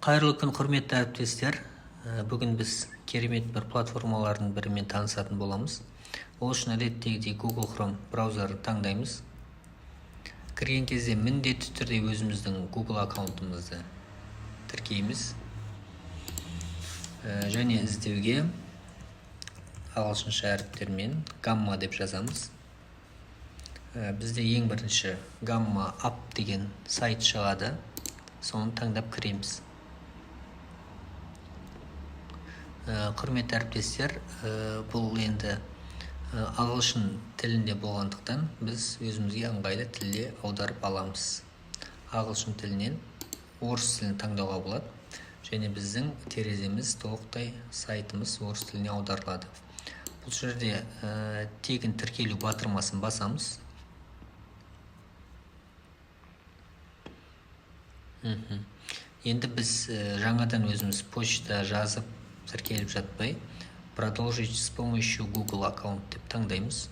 Қайырлы күн, құрметті әріптестер. Бүгін біз керемет бір платформалардың бірімен танысатын боламыз. Ол үшін әдеттегідей Google Chrome браузерін таңдаймыз. Кірген кезде міндетті түрде өзіміздің Google аккаунтымызды тіркейміз. Және іздеуге ағылшынша әріптермен Gamma деп жазамыз. Бізде ең бірінші Gamma App деген сайт шығады. Соны таңдап кіреміз. Құрметті әріптестер, бұл енді ағылшын тілінде болғандықтан біз өзімізге ыңғайлы тілде аударып аламыз. Ағылшын тілінен орыс тілін таңдауға болады, және біздің тереземіз толықтай сайтымыз орыс тіліне аударылады. Бұл жерде тегін тіркелу батырмасын басамыз. Енді біз жаңадан өзіміз почта жазып тіркеліп жатпай, продолжить с помощью Google аккаунт деп таңдаймыз.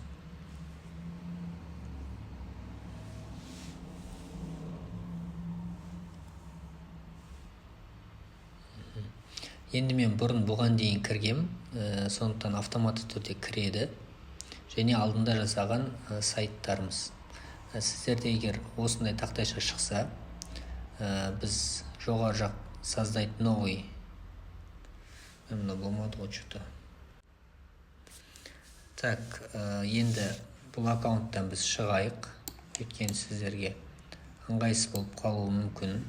Енді мен бұрын бұған дейін кіргем, сондықтан автоматты түрде кіреді, және алдында жасаған сайттарымыз. Сіздерде егер осындай тақтайша шықса, біз жоғары жақ создать новый. Мына болмады ғой что-то. Так, енді бұл аккаунттан біз шығайық. Өйткені сіздерге ыңғайсыз болып қалуы мүмкін.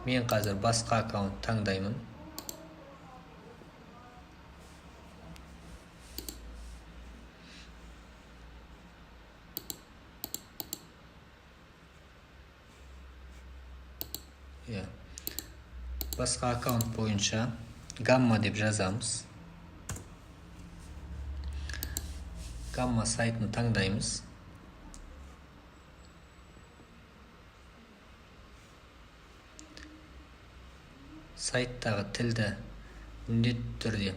Мен қазір басқа аккаунт таңдаймын. Басқа аккаунт бойынша Gamma деп жазамыз. Gamma сайтын таңдаймыз. Сайттағы тілді міндетті түрде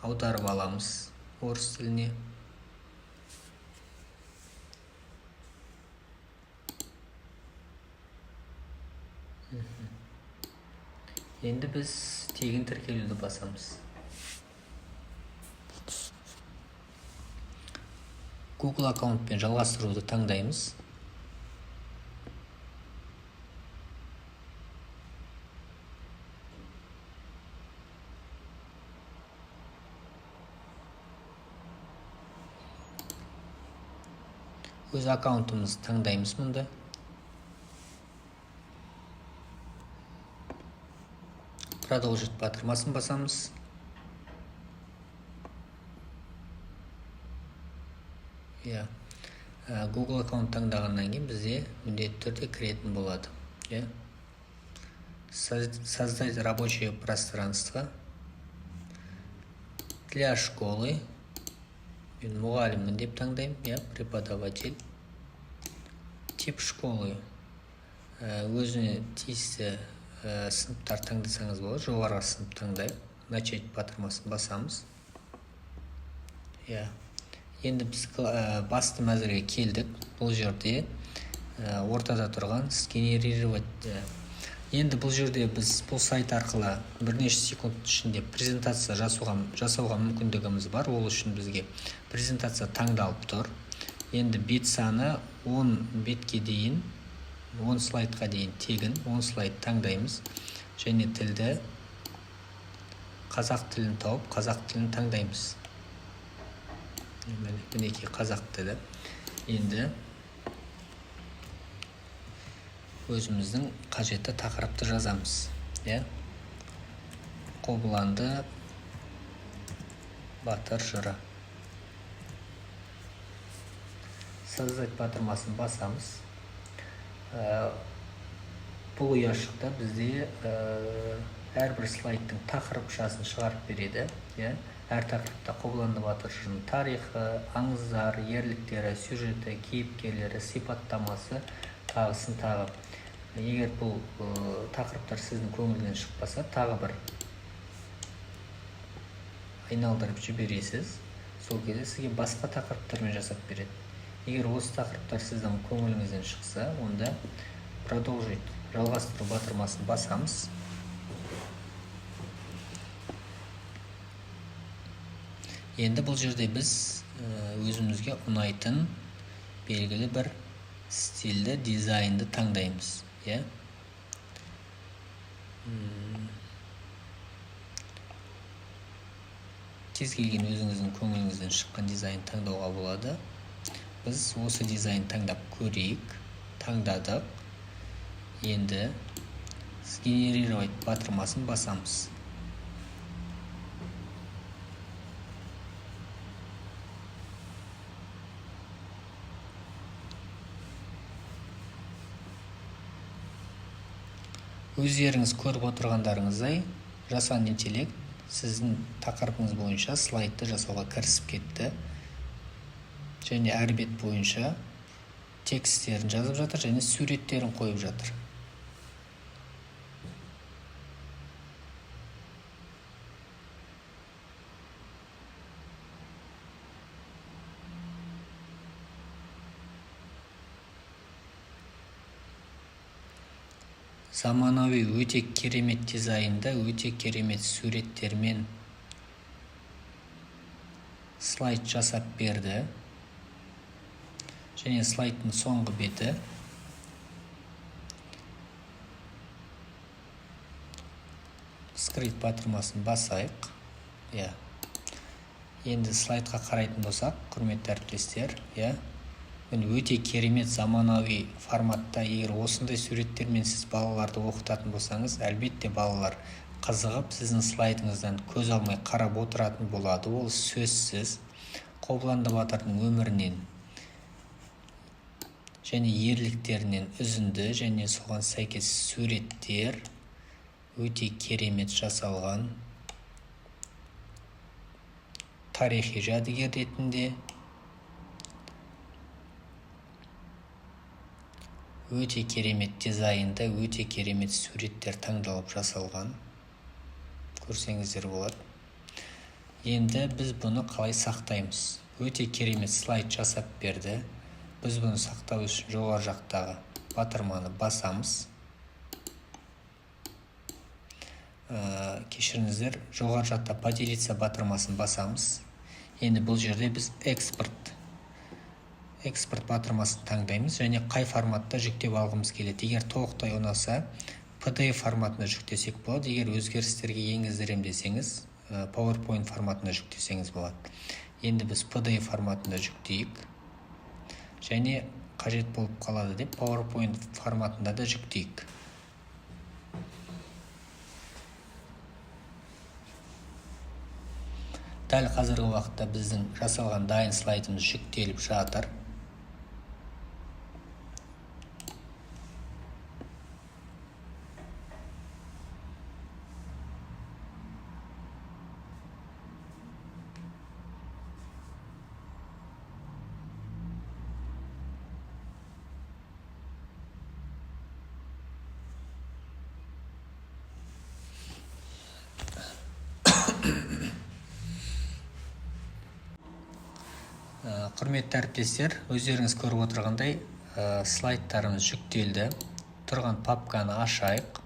аударып аламыз орыс тіліне. Енді біз тегін тіркелуді басамыз. Google аккаунтпен жалғастыруды таңдаймыз. Өз аккаунтымызды таңдаймыз мұнда. Продолжить батырмасын басамыз. Google аккаунт таңдағаннан кейін бізде міндетті түрде кіретін болады. Создать рабочее пространство для школы. Мен мұғаліммін деп таңдаймын. Преподаватель. Тип школы. Өзіне тиісті сыныптар таңдасаңыз болады. Жоғарғы сынып таңдайық. Начать батырмасын басамыз. Енді біз басты мәзірге келдік. Бұл жерде ортада тұрған сгенерировать. Енді бұл жерде біз бұл сайт арқылы бірнеше секунд ішінде презентация жасауға мүмкіндігіміз бар. Ол үшін бізге презентация таңдалып тұр. Енді бет саны 10 бетке дейін, 10 слайдқа дейін тегін, 10 слайд таңдаймыз. Және тілді қазақ тілін тауып, қазақ тілін таңдаймыз. Мінекей қазақ тілі. Енді өзіміздің қажетті тақырыпты жазамыз. Қобыланды батыр жыры. Создать батырмасын басамыз. Бұл ұяшықта бізде әрбір слайдтың тақырыпшасын шығарып береді. Әр тақырыпта Қобыланды батыр жырының тарихы, аңыздар, ерліктері, сюжеті, кейіпкерлері, сипаттамасы, тағысын тағы. Егер бұл тақырыптар сіздің көңілден шықпаса, тағы бір айналдырып жібересіз. сол кезде сізге басқа тақырыптармен жасап береді. Егер осы тақырыптар сіздің көңіліңізден шықса, онда продолжить, жалғастыру батырмасын басамыз. Енді бұл жерде біз өзімізге ұнайтын белгілі бір стильді, дизайнды таңдаймыз. Кез келген өзіңіздің көңіліңізден шыққан дизайн таңдауға болады. Біз осы дизайн таңдап көрейік. Таңдадық. Енді сгенерировать батырмасын басамыз. Өздеріңіз көріп отырғандарыңыздай, жасанды интеллект сіздің тақырыбыңыз бойынша слайдты жасауға кірісіп кетті. Және әр бет бойынша тексттерін жазып жатыр және суреттерін қойып жатыр. Заманауи өте керемет дизайнда, өте керемет суреттермен слайд жасап берді. Және слайдтың соңғы беті. Скрипт батырмасын басайық. Енді слайдқа қарайтын болсақ, құрметті әріптестер, өте керемет заманауи форматта. Егер осындай суреттермен сіз балаларды оқытатын болсаңыз, әлбетте балалар қызығып, сіздің слайдыңыздан көз алмай қарап отыратын болады. Ол сөзсіз. Қобыланды батырдың өмірінен және ерліктерінен үзінді және соған сәйкес суреттер өте керемет жасалған. Тарихи жәдігер ретінде өте керемет дизайнда, өте керемет суреттер таңдалып жасалған. Көрсеңіздер болады. Енді біз бұны қалай сақтаймыз? Өте керемет слайд жасап берді. Біз бұны сақтау үшін жоғары жақтағы батырманы басамыз. Кешіріңіздер, жоғары жақта поделиться батырмасын басамыз. Енді бұл жерде біз экспорт батырмасын таңдаймыз және қай форматта жүктеп алғымыз келеді. Егер толықтай ұнаса, PDF форматына жүктесек болады. Егер өзгерістерге енгіздірем десеңіз, PowerPoint форматына жүктесеңіз болады. Енді біз PDF форматында жүктейік. Және қажет болып қалады деп PowerPoint форматында да жүктейік. Дәл қазіргі уақытта біздің жасалған дайын слайдымыз жүктеліп жатыр. Құрметті әріптестер, өздеріңіз көріп отырғандай слайдтарымыз жүктелді. Тұрған папканы ашайық.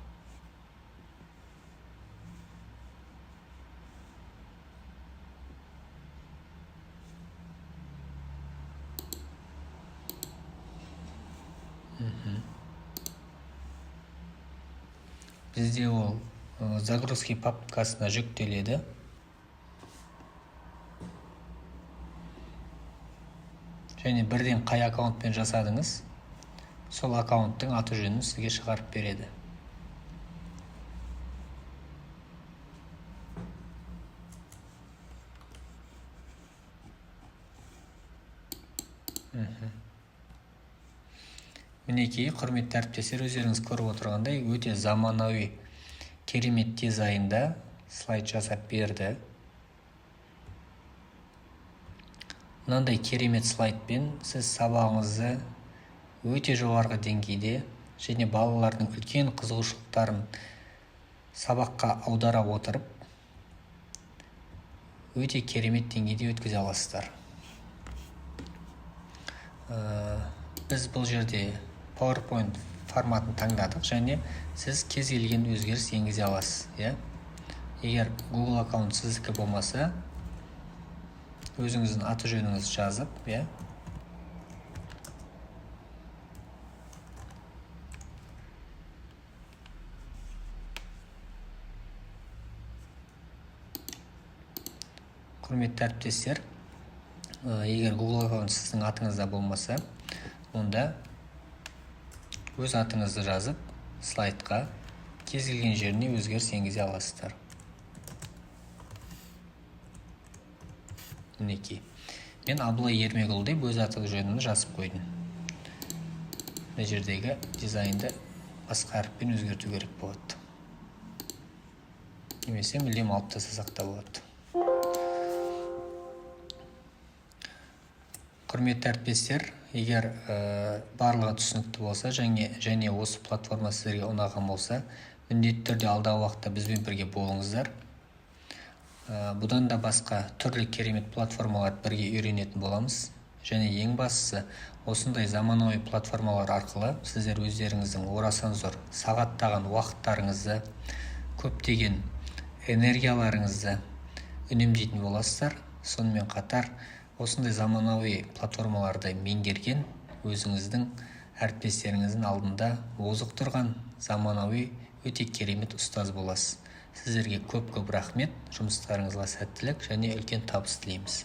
Бізде ол загрузки папкасына жүктеледі. Және бірден қай аккаунтпен жасадыңыз, сол аккаунттың аты жөнін сізге шығарып береді. Мінекей, құрметті әріптестер, өздеріңіз көріп отырғандай, өте заманауи керемет дизайнда слайд жасап берді. Мынандай керемет слайдпен сіз сабағыңызды өте жоғарғы деңгейде және балалардың үлкен қызығушылықтарын сабаққа аудара отырып, өте керемет деңгейде өткізе аласыздар. Біз бұл жерде PowerPoint форматын таңдадық және сіз кез келген өзгеріс енгізе аласыз. Егер Google аккаунт сіздікі болмаса, өзіңіздің аты жөніңізді жазып, құрметті әріптестер, егер Google аккаунт сіздің атыңызда болмаса, онда өз атыңызды жазып, слайдқа кез келген жеріне өзгеріс енгізе аласыздар. Мінекей. Мен Абылай Ермекұлы деп өз аты жөнімді жазып қойдым. Мына жердегі дизайнды басқа әріппен өзгерту керек болады. Немесе мүлдем алып тастасақ та болады. Құрметті әріптестер, егер барлығы түсінікті болса және осы платформа сіздерге ұнаған болса, міндетті түрде алдағы уақытта бізбен бірге болыңыздар. Бұдан да басқа түрлі керемет платформалар бірге үйренетін боламыз. Және ең бастысы, осындай заманауи платформалар арқылы сіздер өздеріңіздің орасан зор сағаттаған уақыттарыңызды, көптеген энергияларыңызды үнемдейтін боласыздар. Сонымен қатар, осындай заманауи платформаларды меңгерген өзіңіздің әріптестеріңіздің алдында озық тұрған заманауи өте керемет ұстаз боласыз. Сіздерге көп рахмет, жұмыстарыңызға сәттілік және үлкен табыс тілейміз.